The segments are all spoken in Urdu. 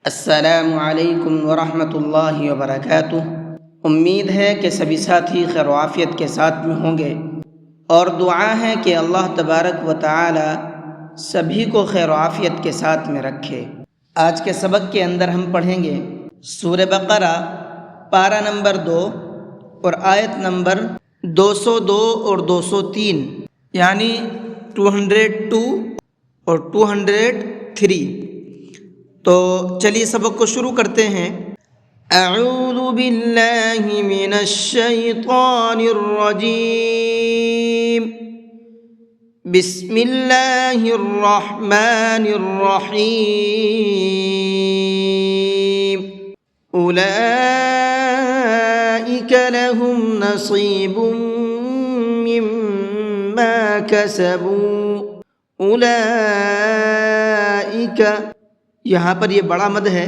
السلام علیکم ورحمۃ اللہ وبرکاتہ۔ امید ہے کہ سبھی ساتھی خیر و عافیت کے ساتھ میں ہوں گے، اور دعا ہے کہ اللہ تبارک و تعالی سبھی کو خیر و عافیت کے ساتھ میں رکھے۔ آج کے سبق کے اندر ہم پڑھیں گے سورہ بقرہ پارہ نمبر 2 اور آیت نمبر 202 اور 203، یعنی 202 اور 203۔ تو چلیے سبق کو شروع کرتے ہیں۔ اعوذ باللہ من الشیطان الرجیم، بسم اللہ الرحمن الرحیم۔ اولئک لهم نصیب مما کسبوا، اولئک، یہاں پر یہ بڑا مد ہے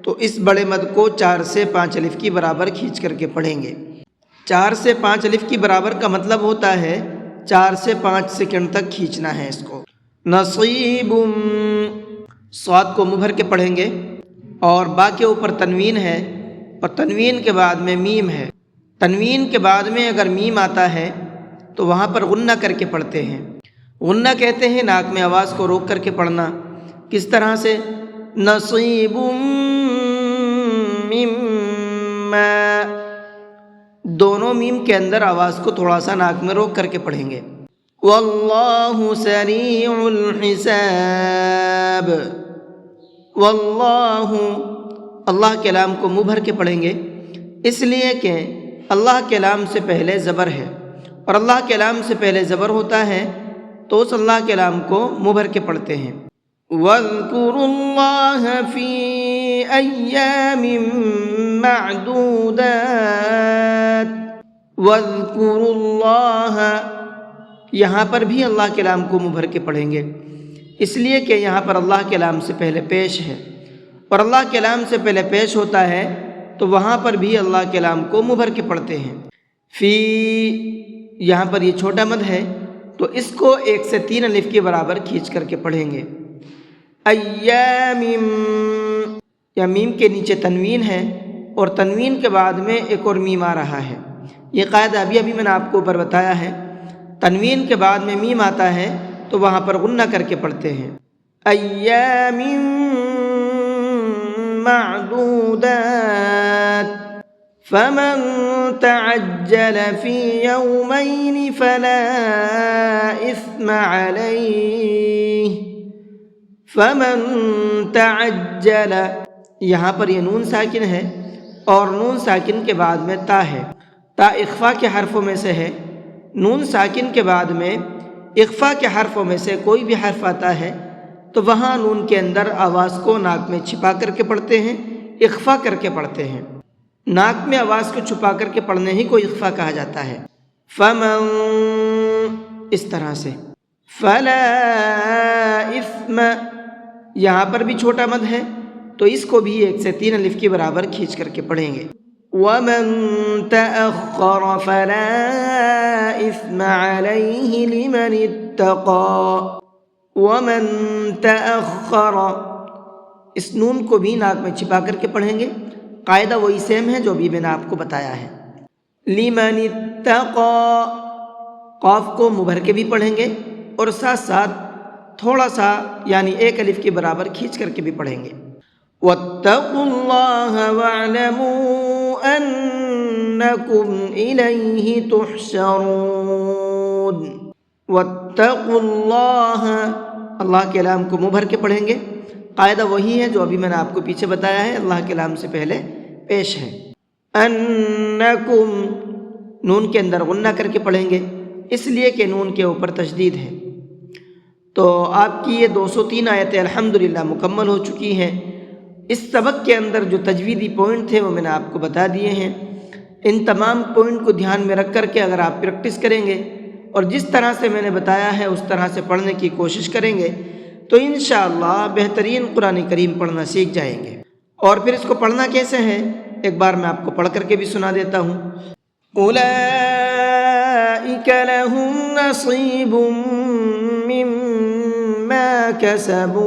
تو اس بڑے مد کو 4 سے 5 الف کی برابر کھینچ کر کے پڑھیں گے۔ 4 سے 5 الف کی برابر کا مطلب ہوتا ہے 4 سے 5 سیکنڈ تک کھینچنا ہے اس کو۔ نصیب، صاد کو مبھر کے پڑھیں گے، اور با کے اوپر تنوین ہے اور تنوین کے بعد میں میم ہے۔ تنوین کے بعد میں اگر میم آتا ہے تو وہاں پر غنہ کر کے پڑھتے ہیں۔ غنہ کہتے ہیں ناک میں آواز کو روک کر کے پڑھنا۔ کس طرح سے؟ نصیب مما، دونوں میم کے اندر آواز کو تھوڑا سا ناک میں روک کر کے پڑھیں گے۔ واللہ سریع الحساب، واللہ، اللہ کے لام کو منہ بھر کے پڑھیں گے، اس لیے کہ اللہ کے لام سے پہلے زبر ہے، اور اللہ کے لام سے پہلے زبر ہوتا ہے تو اس اللہ کے لام کو منہ بھر کے پڑھتے ہیں۔ وَاذْكُرُوا اللَّهَ فِي أَيَّامٍ مَّعْدُودَاتٍ، وَاذْكُرُوا اللَّهَ، یہاں پر بھی اللہ کے لام کو منہ بھر کے پڑھیں گے، اس لیے کہ یہاں پر اللہ کے لام سے پہلے پیش ہے، اور اللہ کے لام سے پہلے پیش ہوتا ہے تو وہاں پر بھی اللہ کے لام کو منہ بھر کے پڑھتے ہیں۔ فی، یہاں پر یہ چھوٹا مد ہے تو اس کو 1 سے 3 الف کے برابر کھینچ کر کے پڑھیں گے۔ ایام، یا میم کے نیچے تنوین ہے اور تنوین کے بعد میں ایک اور میم آ رہا ہے۔ یہ قاعدہ ابھی میں نے آپ کو اوپر بتایا ہے، تنوین کے بعد میں میم آتا ہے تو وہاں پر غنہ کر کے پڑھتے ہیں۔ ایام معدودات، فمن تعجل فی یومین فلا اثم علیہ، فمن تعجل، یہاں پر یہ نون ساکن ہے اور نون ساکن کے بعد میں تا ہے، تا اخفا کے حرفوں میں سے ہے۔ نون ساکن کے بعد میں اخفا کے حرفوں میں سے کوئی بھی حرف آتا ہے تو وہاں نون کے اندر آواز کو ناک میں چھپا کر کے پڑھتے ہیں، اخفا کر کے پڑھتے ہیں۔ ناک میں آواز کو چھپا کر کے پڑھنے ہی کو اخفا کہا جاتا ہے۔ فمن، اس طرح سے۔ فلا اثم، یہاں پر بھی چھوٹا مد ہے تو اس کو بھی 1 سے 3 الف کی برابر کھینچ کر کے پڑھیں گے۔ ومن تأخر فلا اثم علیہ لمن اتقى، ومن تأخر، اس نون کو بھی ناک میں چھپا کر کے پڑھیں گے، قاعدہ وہی سیم ہے جو ابھی میں نے آپ کو بتایا ہے۔ لمن اتقى، قاف کو منہ بھر کے بھی پڑھیں گے اور ساتھ ساتھ تھوڑا سا یعنی 1 الف کے برابر کھینچ کر کے بھی پڑھیں گے۔ واتقوا اللہ واعلموا انکم الیہ تحشرون، واتقوا اللہ، اللہ کے لام کو منہ بھر کے پڑھیں گے، قاعدہ وہی ہے جو ابھی میں نے آپ کو پیچھے بتایا ہے، اللہ کے لام سے پہلے پیش ہے۔ انکم، نون کے اندر غنہ کر کے پڑھیں گے، اس لیے کہ نون کے اوپر تشدید ہے۔ تو آپ کی یہ 203 آیتیں الحمدللہ مکمل ہو چکی ہیں۔ اس سبق کے اندر جو تجویدی پوائنٹ تھے وہ میں نے آپ کو بتا دیے ہیں۔ ان تمام پوائنٹ کو دھیان میں رکھ کر کے اگر آپ پریکٹس کریں گے اور جس طرح سے میں نے بتایا ہے اس طرح سے پڑھنے کی کوشش کریں گے تو انشاءاللہ بہترین قرآن کریم پڑھنا سیکھ جائیں گے۔ اور پھر اس کو پڑھنا کیسے ہے ایک بار میں آپ کو پڑھ کر کے بھی سنا دیتا ہوں۔ اولئک لهم نصیب مما کسبوا،